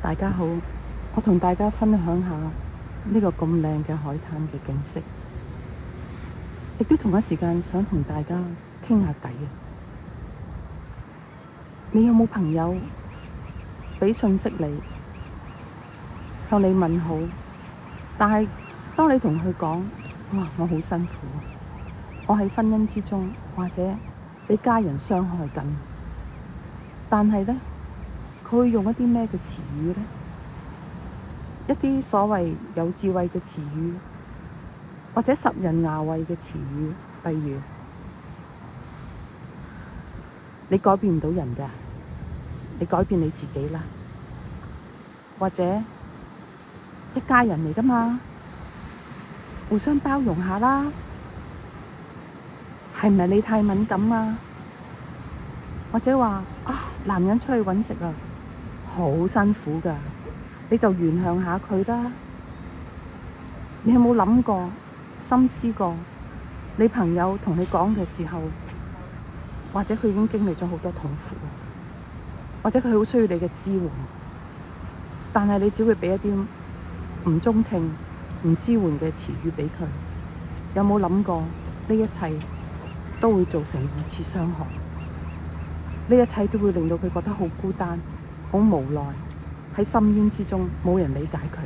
大家好，我同大家分享下呢個咁靚嘅海灘嘅景色，亦都同一時間想同大家傾下偈啊！你有冇朋友俾信息你，向你問好，但係當你同佢講，哇，我好辛苦，我喺婚姻之中，或者俾家人傷害緊，但係呢，佢會用一啲咩嘅詞語呢？一啲所謂有智慧嘅詞語，或者拾人牙慧嘅詞語，例如你改變唔到人㗎，你改變你自己啦，或者一家人嚟㗎嘛，互相包容下啦，係咪你太敏感啊？或者話啊，男人出去搵食啊，好辛苦㗎，你就原諒下佢啦。你有冇諗過、深思過？你朋友同你講嘅時候，或者佢已經經歷咗好多痛苦，或者佢好需要你嘅支援，但係你只會畀一啲唔中聽、唔支援嘅詞語畀佢。有冇諗過呢一切都會造成二次傷害？呢一切都會令到佢覺得好孤單、好無奈，喺深淵之中冇人理解佢。